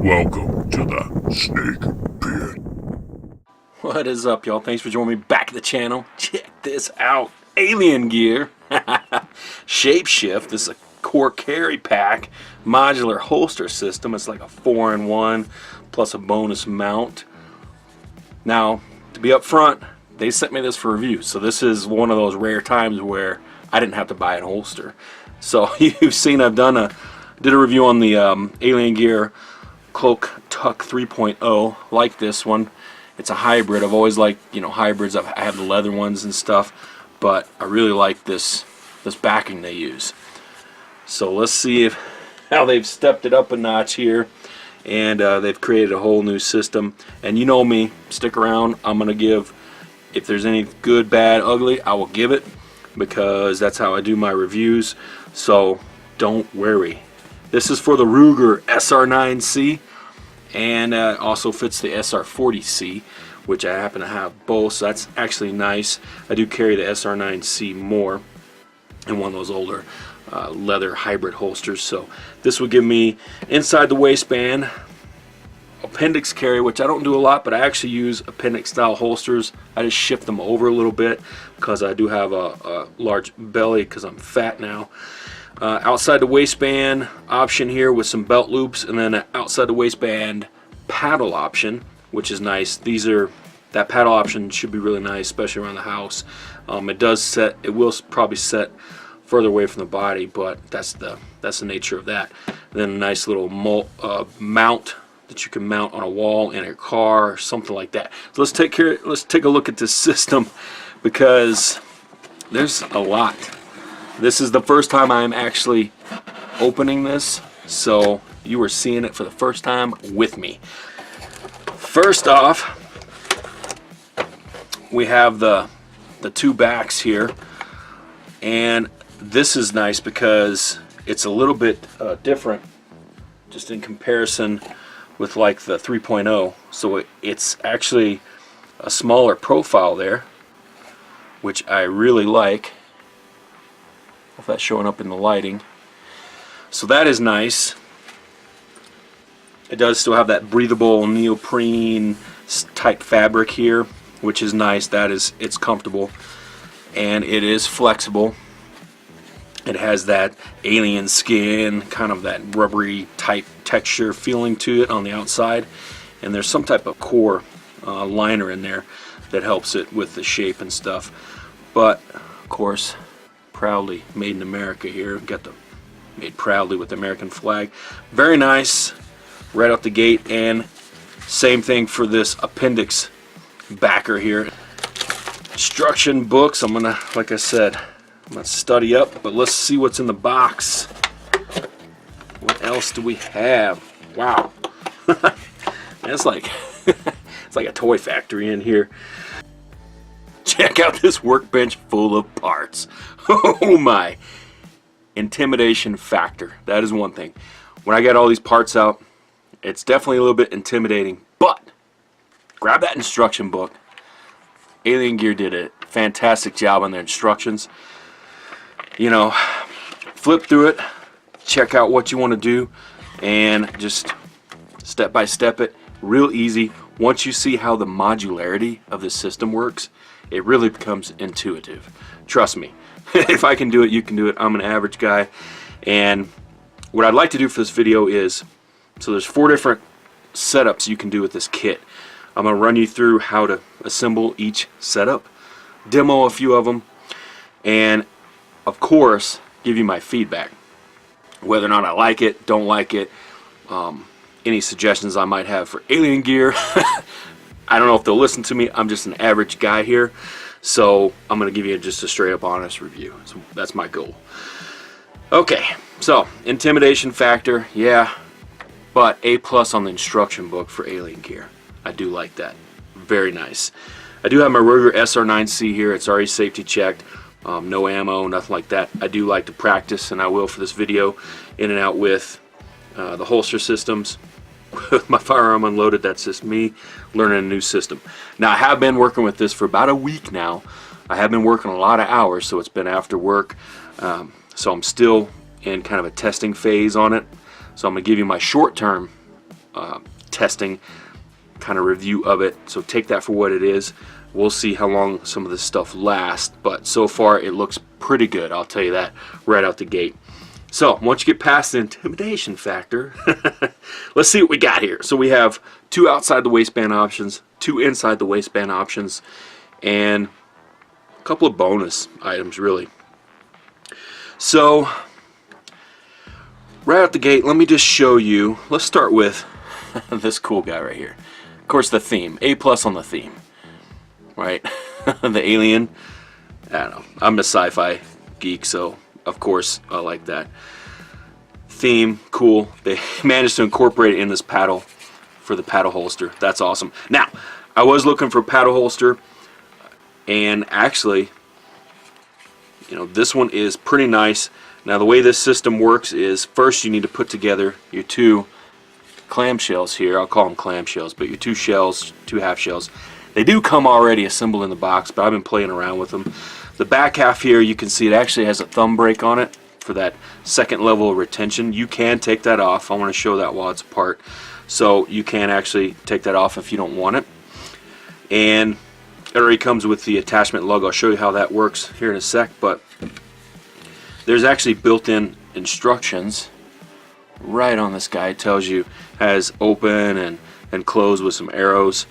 Welcome to the Snake Pit. What is up, y'all? Thanks for joining me back at the channel. Check this out. Alien gear. Shapeshift. This is a core carry pack. Modular holster system. It's like a 4-in-1 plus a bonus mount. Now, to be up front, they sent me this for review. So this is one of those rare times where I didn't have to buy an holster. So you've seen I've did a review on the Alien Gear Cloak Tuck 3.0. Like this one. It's a hybrid. I've always liked, hybrids. I have the leather ones and stuff, but I really like this backing they use. So let's see how they've stepped it up a notch here, and they've created a whole new system. And you know me, stick around. I'm gonna give, if there's any good, bad, ugly, I will give it, because that's how I do my reviews. So don't worry. This is for the Ruger SR9C. And also fits the SR40C, which I happen to have both, so that's actually nice. I do carry the SR9C more in one of those older leather hybrid holsters. So this would give me inside the waistband, Appendix carry, which I don't do a lot, but I actually use Appendix style holsters. I just shift them over a little bit because I do have a large belly because I'm fat now. Outside the waistband option here with some belt loops, and then an outside the waistband paddle option, which is nice. That paddle option should be really nice, especially around the house. It will probably set further away from the body, but that's the nature of that. And then a nice little mount that you can mount on a wall in a car or something like that. So let's take a look at this system, because there's a lot. This is the first time I'm actually opening this, so you are seeing it for the first time with me. First off, we have the two backs here, and this is nice because it's a little bit different just in comparison with like the 3.0. So it's actually a smaller profile there, which I really like. If that's showing up in the lighting. So that is nice. It does still have that breathable neoprene type fabric here, which is nice. It's comfortable, and it is flexible. It has that alien skin, kind of that rubbery type texture feeling to it on the outside, and there's some type of core liner in there that helps it with the shape and stuff. But of course, proudly made in America here. Got the made proudly with the American flag. Very nice right out the gate. And same thing for this Appendix backer here. Instruction books. I'm gonna, like I said, I'm gonna study up, but let's see what's in the box. What else do we have? Wow. It's like it's like a toy factory in here. Check out this workbench full of parts. Oh my. Intimidation Factor. That is one thing. When I get all these parts out, it's definitely a little bit intimidating, but grab that instruction book. Alien Gear did a fantastic job on their instructions. Flip through it, check out what you want to do, and just step by step it. Real easy. Once you see how the modularity of this system works, it really becomes intuitive. Trust me. If I can do it, you can do it. I'm an average guy. And what I'd like to do for this video is, so there's 4 different setups you can do with this kit. I'm going to run you through how to assemble each setup, demo a few of them, and of course, give you my feedback. Whether or not I like it, don't like it, any suggestions I might have for Alien Gear. I don't know if they'll listen to me. I'm just an average guy here, so I'm going to give you just a straight up honest review. So that's my goal. Okay, so Intimidation Factor, yeah, but A+ on the instruction book for Alien Gear. I do like that. Very nice. I do have my Ruger SR9C here. It's already safety checked. No ammo, nothing like that. I do like to practice, and I will for this video, in and out with the holster systems. With my firearm unloaded, that's just me learning a new system. Now, I have been working with this for about a week now. I have been working a lot of hours, so it's been after work. So I'm still in kind of a testing phase on it. So I'm going to give you my short-term testing kind of review of it, so take that for what it is. We'll see how long some of this stuff lasts, but so far it looks pretty good, I'll tell you that right out the gate. So once you get past the intimidation factor, let's see what we got here. So we have 2 outside the waistband options, 2 inside the waistband options, and a couple of bonus items really. So right out the gate, let me just show you. Let's start with this cool guy right here. Of course, the theme, A+ on the theme, right? The alien. I don't know, I'm a sci-fi geek, so of course I like that theme. Cool. They managed to incorporate it in this paddle for the paddle holster. That's awesome. Now, I was looking for a paddle holster, and actually, you know, this one is pretty nice. Now, the way this system works is first you need to put together your 2 clamshells here. I'll call them clamshells, but your 2 shells, 2 half shells. They do come already assembled in the box, but I've been playing around with them. The back half here, you can see it actually has a thumb brake on it for that second level of retention. You can take that off. I want to show that while it's apart. So you can actually take that off if you don't want it. And it already comes with the attachment lug. I'll show you how that works here in a sec, but there's actually built-in instructions right on this guy. It tells you has open and close with some arrows.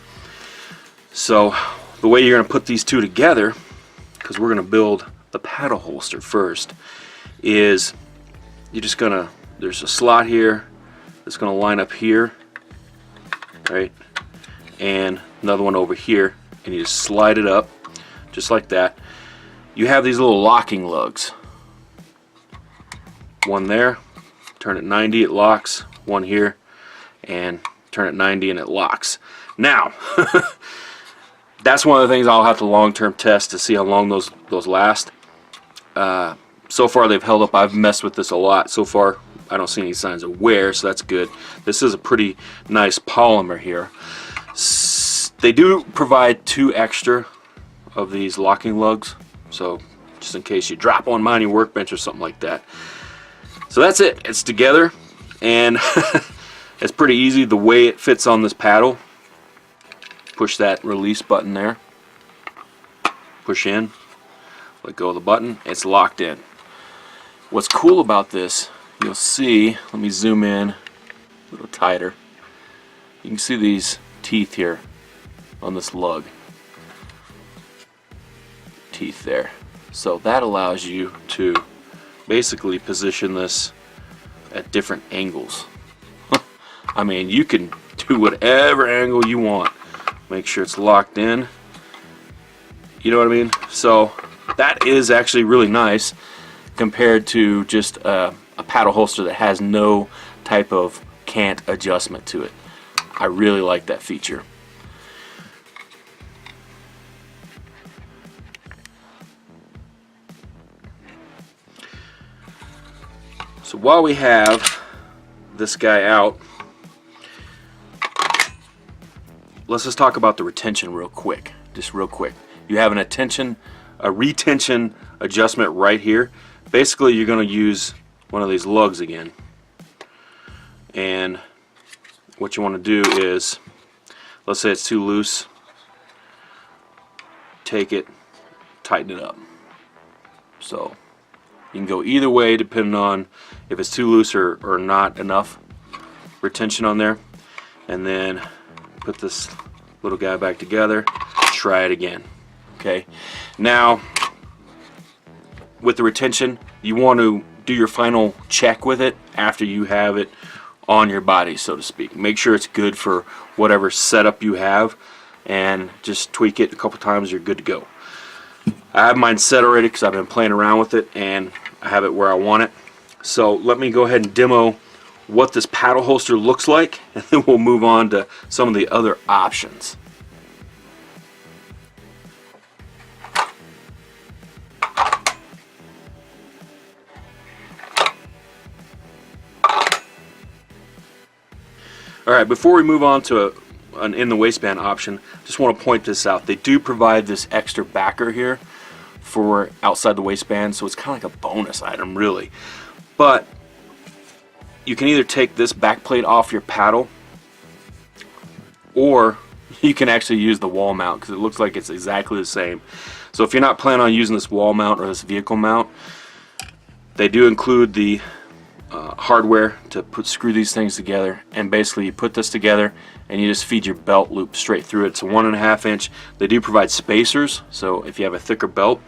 So the way you're going to put these 2 together, because we're going to build the paddle holster first, is you're just going to, there's a slot here that's going to line up here, right, and another one over here, and you just slide it up just like that. You have these little locking lugs. One there, turn it 90, it locks. One here, and turn it 90 and it locks. Now, that's one of the things I'll have to long-term test to see how long those last. So far they've held up. I've messed with this a lot. So far I don't see any signs of wear, so that's good. This is a pretty nice polymer here. They do provide 2 extra of these locking lugs, so just in case you drop one on your workbench or something like that. So that's it. It's together, and it's pretty easy the way it fits on this paddle. Push that release button there. Push in. Let go of the button. It's locked in. What's cool about this, you'll see, let me zoom in a little tighter. You can see these teeth here on this lug. Teeth there. So that allows you to basically position this at different angles. I mean, you can do whatever angle you want. Make sure it's locked in. You know what I mean? So that is actually really nice compared to just a paddle holster that has no type of cant adjustment to it. I really like that feature. So while we have this guy out, let's just talk about the retention real quick. Just real quick. You have a retention adjustment right here. Basically, you're going to use one of these lugs again. And what you want to do is, let's say it's too loose, take it, tighten it up. So you can go either way depending on if it's too loose or not enough retention on there. And then put this little guy back together, try it again. Okay, now with the retention, you want to do your final check with it after you have it on your body, so to speak. Make sure it's good for whatever setup you have, and just tweak it a couple times, you're good to go. I have mine set already because I've been playing around with it, and I have it where I want it. So let me go ahead and demo what this paddle holster looks like, and then we'll move on to some of the other options. Alright, before we move on to an in the waistband option, just want to point this out. They do provide this extra backer here for outside the waistband, so it's kind of like a bonus item really. But you can either take this back plate off your paddle or you can actually use the wall mount because it looks like it's exactly the same. So if you're not planning on using this wall mount or this vehicle mount, they do include the hardware to screw these things together, and basically you put this together and you just feed your belt loop straight through it. It's a 1.5 inch. They do provide spacers, so if you have a thicker belt,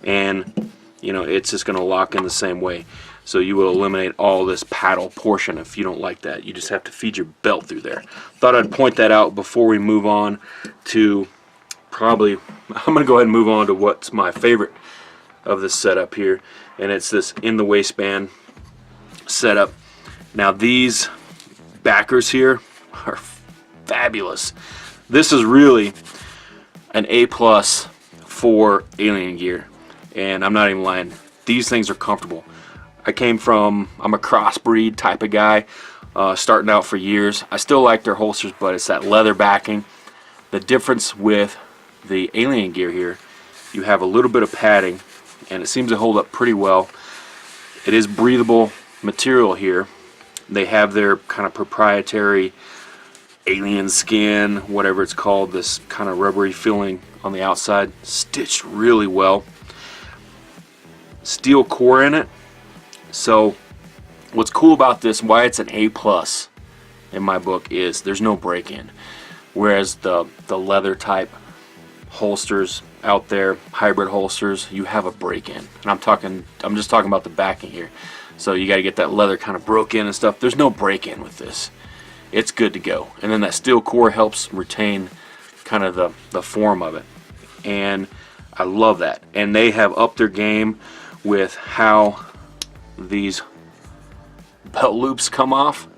and you know, it's just going to lock in the same way. So you will eliminate all this paddle portion if you don't like that. You just have to feed your belt through there. Thought I'd point that out before we move on to I'm going to go ahead and move on to what's my favorite of this setup here, and it's this in the waistband setup. Now these backers here are fabulous. This is really an A+ for alien gear, and I'm not even lying. These things are comfortable. I'm a crossbreed type of guy, starting out for years. I still like their holsters, but it's that leather backing. The difference with the alien gear here, you have a little bit of padding, and it seems to hold up pretty well. It is breathable material here. They have their kind of proprietary alien skin, whatever it's called, this kind of rubbery feeling on the outside, stitched really well. Steel core in it. So what's cool about this, why it's an A+ in my book, is there's no break-in. Whereas the leather type holsters out there, hybrid holsters, you have a break-in. And I'm just talking about the backing here. So you got to get that leather kind of broke in and stuff. There's no break-in with this. It's good to go. And then that steel core helps retain kind of the form of it. And I love that. And they have upped their game with how these belt loops come off.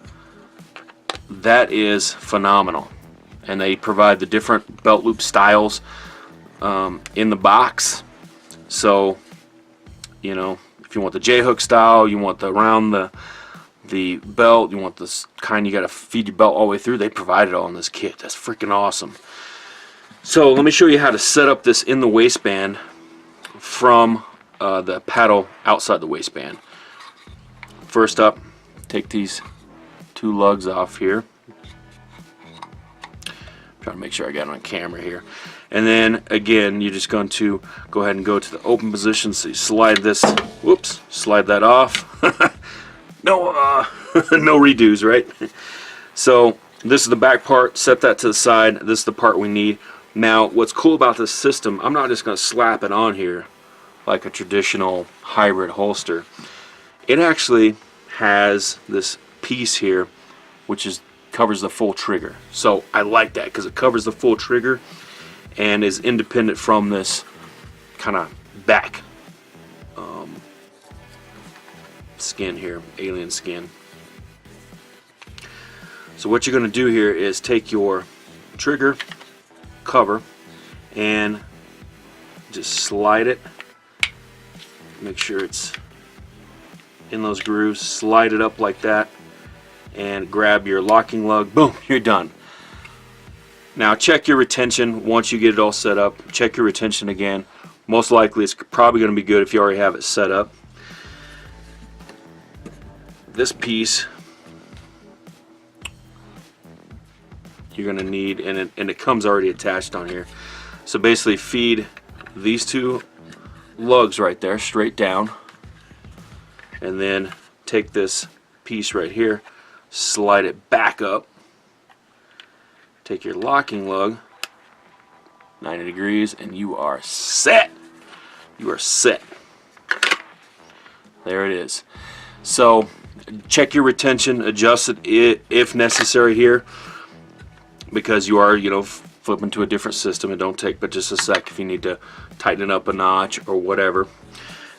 That is phenomenal. And they provide the different belt loop styles in the box. So, you know, if you want the J-hook style, you want the around the belt, you want this kind you got to feed your belt all the way through, they provide it all in this kit. That's freaking awesome. So let me show you how to set up this in the waistband from the paddle outside the waistband. First up, take these two lugs off here. Trying to make sure I got it on camera here. And then again, you're just going to go ahead and go to the open position. So you slide this, whoops, slide that off. No, no redos, right? So this is the back part. Set that to the side. This is the part we need. Now, what's cool about this system, I'm not just going to slap it on here like a traditional hybrid holster. It actually has this piece here, which covers the full trigger. So I like that because it covers the full trigger and is independent from this kind of back skin here, alien skin. So what you're going to do here is take your trigger cover and just slide it. Make sure it's in those grooves. Slide it up like that and grab your locking lug. Boom, you're done. Now check your retention once you get it all set up. Check your retention again. Most likely it's probably going to be good if you already have it set up. This piece you're going to need, and it comes already attached on here. So basically feed these two lugs right there straight down, and then take this piece right here, slide it back up, take your locking lug 90 degrees, and you are set. You are set. There it is. So check your retention, adjust it if necessary here, because you are, you know, flipping to a different system. It don't take but just a sec if you need to tighten it up a notch or whatever.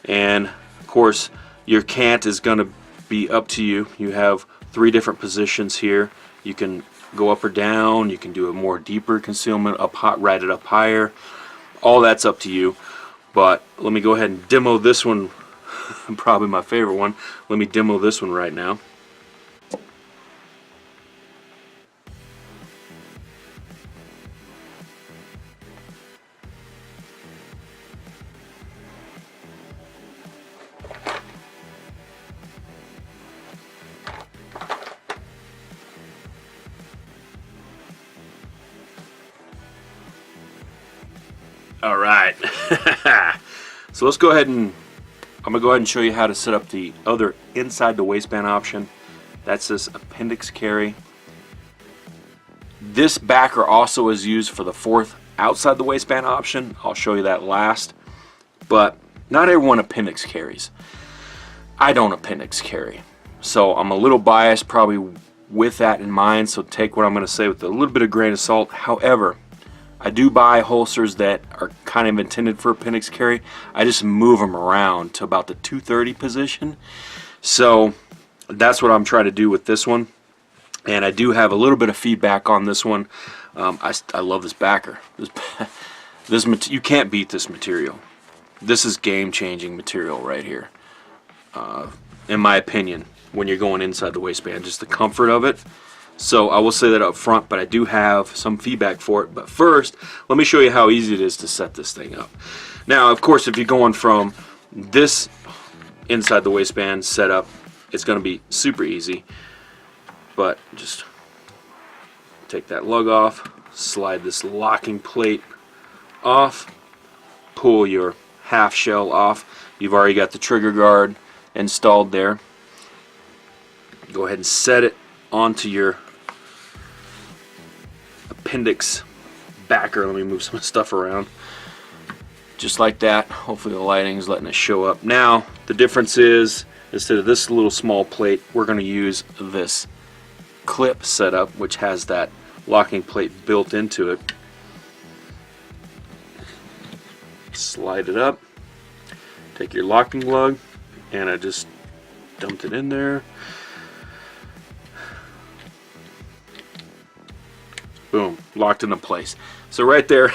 And of course your cant is going to be up to you. You have 3 different positions here. You can go up or down, you can do a more deeper concealment, up hot, ride it up higher. All that's up to you. But let me go ahead and demo this one. Probably my favorite one. Let me demo this one right now. All right. So let's go ahead and I'm gonna go ahead and show you how to set up the other inside the waistband option. That's this Appendix Cary. This backer also is used for the fourth outside the waistband option. I'll show you that last. But not everyone Appendix carries. I don't Appendix carry. So I'm a little biased probably with that in mind. So take what I'm going to say with a little bit of grain of salt. However, I do buy holsters that are kind of intended for Appendix carry. I just move them around to about the 230 position. So that's what I'm trying to do with this one. And I do have a little bit of feedback on this one. I love this backer. You can't beat this material. This is game-changing material right here, in my opinion, when you're going inside the waistband. Just the comfort of it. So I will say that up front, but I do have some feedback for it. But first, let me show you how easy it is to set this thing up. Now, of course, if you're going from this inside the waistband setup, it's going to be super easy. But just take that lug off, slide this locking plate off, pull your half shell off. You've already got the trigger guard installed there. Go ahead and set it onto your Appendix backer. Let me move some stuff around. Just like that. Hopefully the lighting's letting it show up. Now, the difference is, instead of this little small plate, we're going to use this clip setup, which has that locking plate built into it. Slide it up, take your locking lug, and I just dumped it in there. Boom, locked into place. So right there,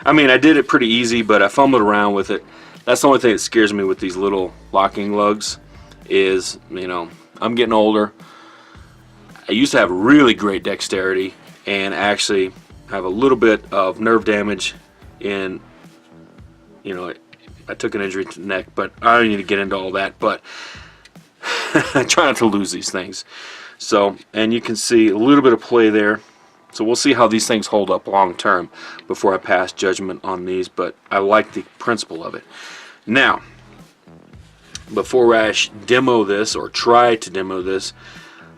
I mean, I did it pretty easy, but I fumbled around with it. That's the only thing that scares me with these little locking lugs is, you know, I'm getting older. I used to have really great dexterity and actually have a little bit of nerve damage in, you know, I took an injury to the neck, but I don't need to get into all that, but I try not to lose these things. So, and you can see a little bit of play there. So we'll see how these things hold up long term before I pass judgment on these, but I like the principle of it. Now, before I demo this or try to demo this,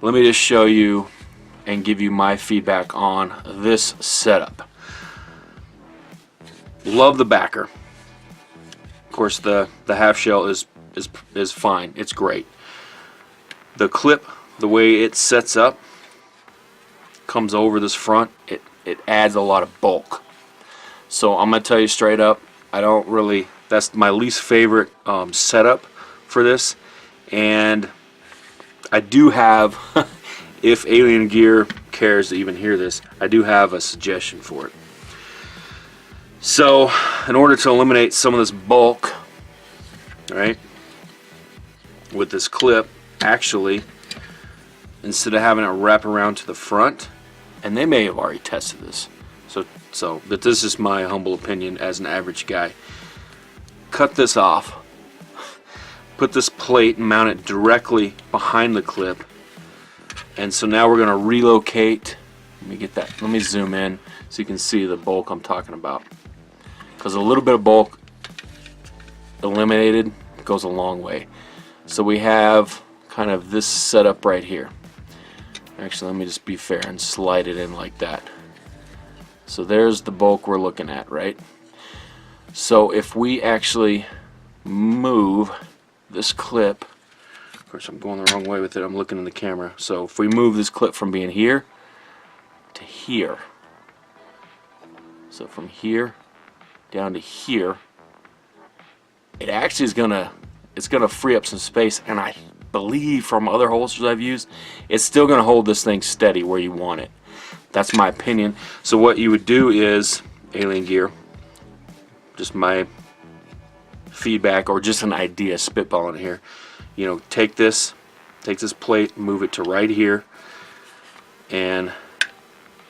let me just show you and give you my feedback on this setup. Love the backer. Of course, the half shell is fine. It's great. The clip, the way it sets up, comes over this front. It adds a lot of bulk. So I'm gonna tell you straight up, I don't really. That's my least favorite setup for this, and I do have, if Alien Gear cares to even hear this, I do have a suggestion for it. So, in order to eliminate some of this bulk, right, with this clip, actually, instead of having it wrap around to the front, and they may have already tested this, but this is my humble opinion as an average guy. Cut this off. Put this plate and mount it directly behind the clip, and so now we're going to relocate. Let me get that. Let me zoom in so you can see the bulk I'm talking about, because a little bit of bulk eliminated goes a long way. So we have kind of this setup right here. Actually, let me just be fair and slide it in like that. So there's the bulk we're looking at, right? So if we actually move this clip, of course I'm going the wrong way with it, I'm looking in the camera. So if we move this clip from being here to here, so from here down to here, it actually is gonna free up some space, and I believe from other holsters I've used, it's still gonna hold this thing steady where you want it. That's my opinion. So what you would do is, Alien Gear, just my feedback or just an idea, spitballing here, you know, take this plate, move it to right here and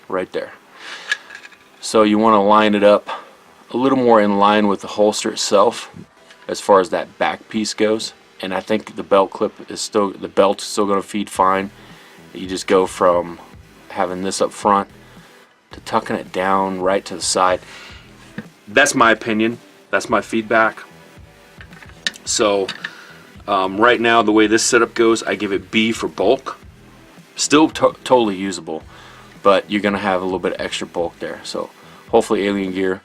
right there. So you want to line it up a little more in line with the holster itself as far as that back piece goes, and I think the belt clip is still, the belt's still going to feed fine. You just go from having this up front to tucking it down right to the side. that's my opinion. That's my feedback. So right now, the way this setup goes, I give it B for bulk. Still totally usable, but you're gonna have a little bit of extra bulk there. So hopefully Alien Gear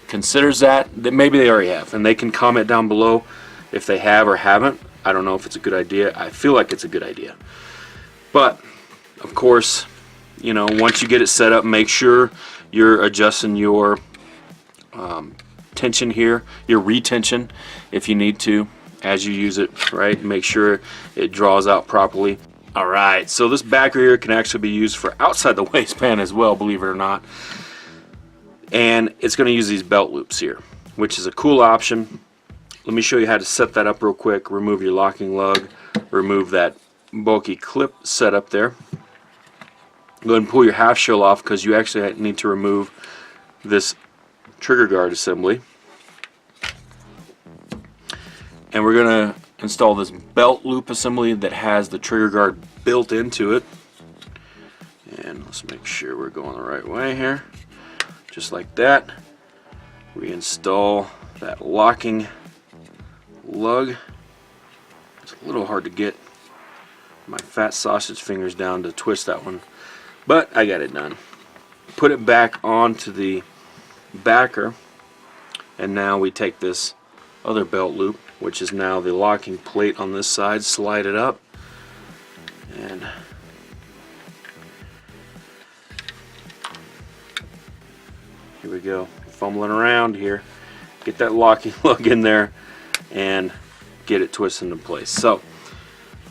considers that. Maybe they already have, and they can comment down below if they have or haven't. I don't know if it's a good idea. I feel like it's a good idea, but of course, you know, once you get it set up, make sure you're adjusting your tension here, your retention, if you need to, as you use it, right? Make sure it draws out properly. All right, so this backer here can actually be used for outside the waistband as well, believe it or not. And it's going to use these belt loops here, which is a cool option. Let me show you how to set that up real quick. Remove your locking lug, remove that bulky clip set up there. Go ahead and pull your half shell off, because you actually need to remove this trigger guard assembly. And we're going to install this belt loop assembly that has the trigger guard built into it. And let's make sure we're going the right way here. Just like that. We install that locking lug. It's a little hard to get my fat sausage fingers down to twist that one, but I got it done. Put it back onto the backer, and now we take this other belt loop, which is now the locking plate on this side, slide it up, and here we go, fumbling around here, get that locking lug in there and get it twisted into place. So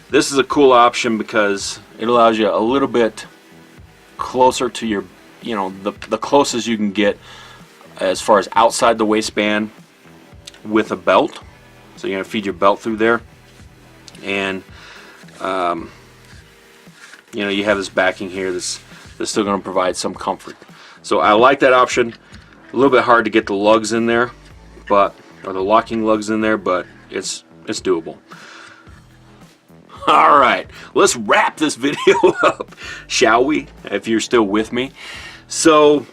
this is a cool option because it allows you a little bit closer to your, you know, the closest you can get as far as outside the waistband with a belt. So you're going to feed your belt through there, and you know, you have this backing here that's still going to provide some comfort. So I like that option. A little bit hard to get the lugs in there, but or the locking lugs in there, but it's doable. All right, let's wrap this video up, shall we? If you're still with me. So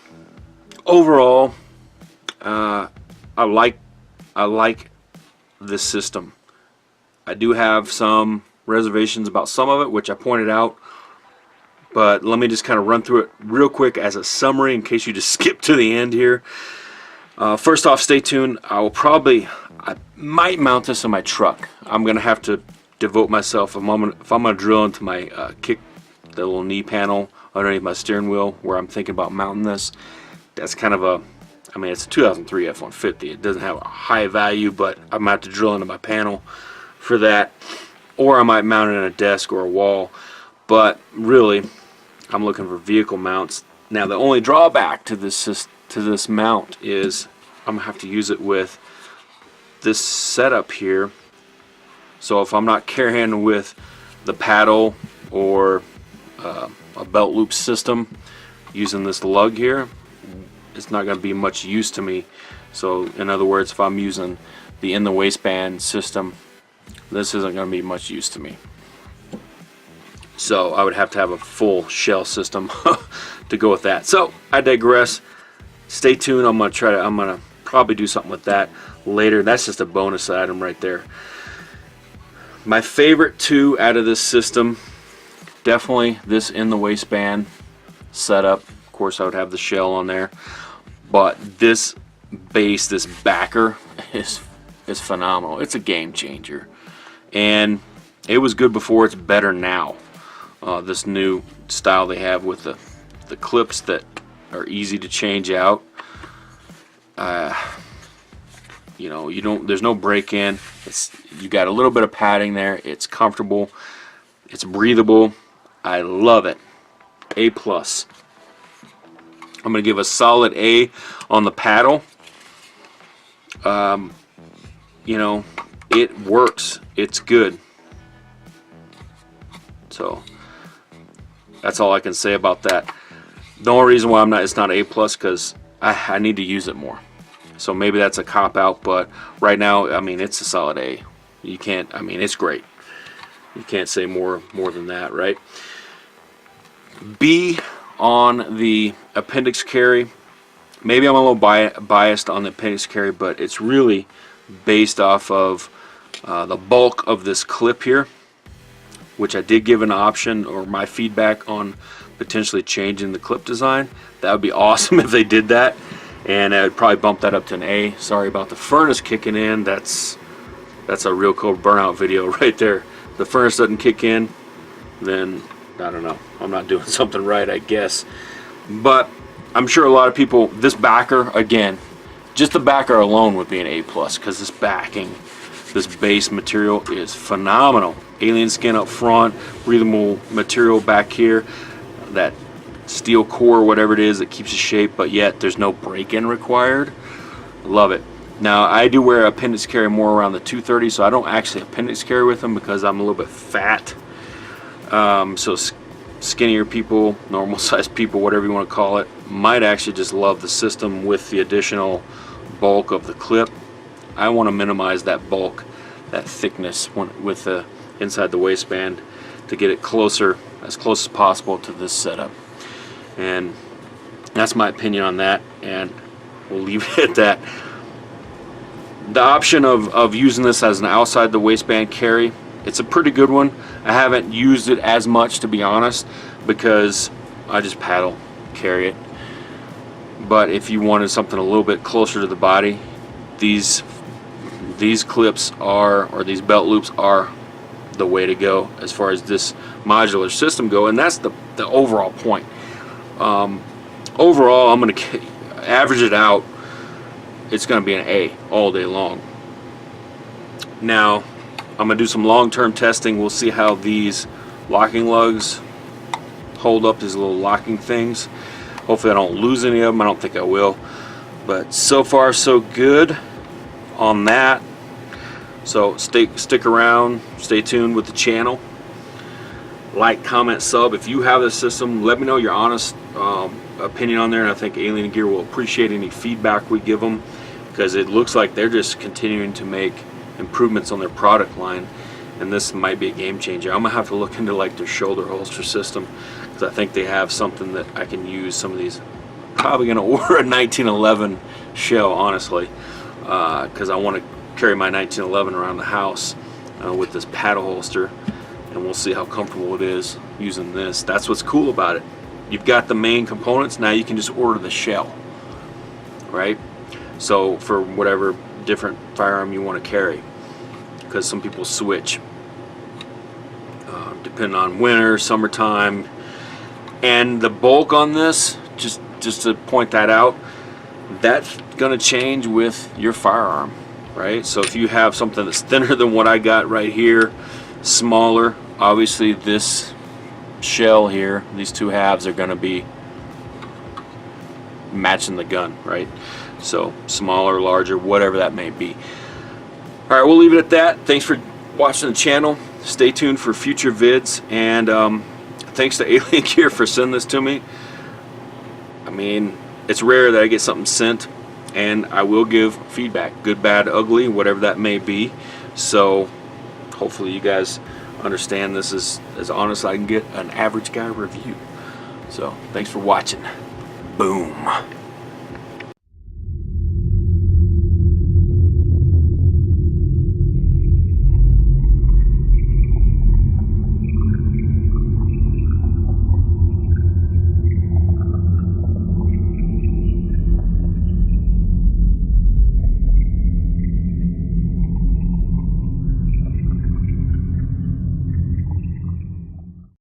overall, I like this system. I do have some reservations about some of it, which I pointed out, but let me just kind of run through it real quick as a summary in case you just skip to the end here. First off, stay tuned. I might mount this on my truck. I'm gonna have to devote myself a moment if I'm gonna drill into my the little knee panel underneath my steering wheel where I'm thinking about mounting this. That's kind of a, I mean, it's a 2003 F-150. It doesn't have a high value, but I might have to drill into my panel for that, or I might mount it on a desk or a wall. But really, I'm looking for vehicle mounts. Now, the only drawback to this mount is I'm gonna have to use it with this setup here. So if I'm not carrying with the paddle or a belt loop system using this lug here, it's not going to be much use to me. So in other words, if I'm using the in the waistband system, this isn't going to be much use to me. So I would have to have a full shell system to go with that. So I digress. Stay tuned. I'm gonna probably do something with that later. That's just a bonus item right there. My favorite two out of this system, definitely this in the waistband setup. Of course, I would have the shell on there, but this base, this backer is phenomenal. It's a game changer, and it was good before. It's better now. This new style they have with the clips that are easy to change out. You know, there's no break-in. You got a little bit of padding there. It's comfortable. It's breathable. I love it. A+. I'm gonna give a solid A on the paddle. You know, it works. It's good. So that's all I can say about that. The only reason why it's not A+, because I need to use it more. So maybe that's a cop-out, but right now, I mean, it's a solid A. You can't, I mean, it's great. You can't say more than that, right? B on the Appendix Cary. maybe I'm a little biased on the Appendix Cary, but it's really based off of the bulk of this clip here, which I did give an option or my feedback on potentially changing the clip design. That would be awesome if they did that, and I would probably bump that up to an A. Sorry about the furnace kicking in. That's a real cool burnout video right there. If the furnace doesn't kick in, then I don't know, I'm not doing something right, I guess. But I'm sure a lot of people, this backer, again, just the backer alone would be an A+, because this backing, this base material is phenomenal. Alien skin up front, breathable material back here, that steel core, whatever it is, that keeps the shape, but yet there's no break-in required. Love it. Now, I do wear Appendix Cary more around the 230, so I don't actually Appendix Cary with them because I'm a little bit fat. So skinnier people, normal sized people, whatever you want to call it, might actually just love the system with the additional bulk of the clip. I want to minimize that bulk, that thickness with the inside the waistband to get it closer, as close as possible to this setup. And that's my opinion on that, and we'll leave it at that. The option of using this as an outside the waistband carry, it's a pretty good one. I haven't used it as much, to be honest, because I just paddle carry it. But if you wanted something a little bit closer to the body, these clips are, or these belt loops are the way to go as far as this modular system go, and that's the overall point. Overall, I'm going to average it out. It's going to be an A all day long. Now, I'm going to do some long-term testing. We'll see how these locking lugs hold up, these little locking things. Hopefully I don't lose any of them. I don't think I will. But so far, so good on that. So stick around, stay tuned with the channel. Like, comment, sub. If you have this system, let me know your honest opinion on there, and I think Alien Gear will appreciate any feedback we give them, because it looks like they're just continuing to make improvements on their product line, and this might be a game changer. I'm gonna have to look into like their shoulder holster system, because I think they have something that I can use some of these. Probably gonna order a 1911 shell, honestly, because I want to carry my 1911 around the house with this paddle holster, and we'll see how comfortable it is using this. That's what's cool about it. You've got the main components, now you can just order the shell, right? So for whatever different firearm you want to carry, because some people switch depending on winter, summertime. And the bulk on this, just to point that out, that's going to change with your firearm, right? So if you have something that's thinner than what I got right here, smaller, obviously this shell here, these two halves are going to be matching the gun, right? So smaller, larger, whatever that may be. All right, we'll leave it at that. Thanks for watching the channel. Stay tuned for future vids, and thanks to Alien Gear for sending this to me. I mean, it's rare that I get something sent, and I will give feedback, good, bad, ugly, whatever that may be. So hopefully you guys understand this is as honest as I can get an average guy review. So thanks for watching. Boom.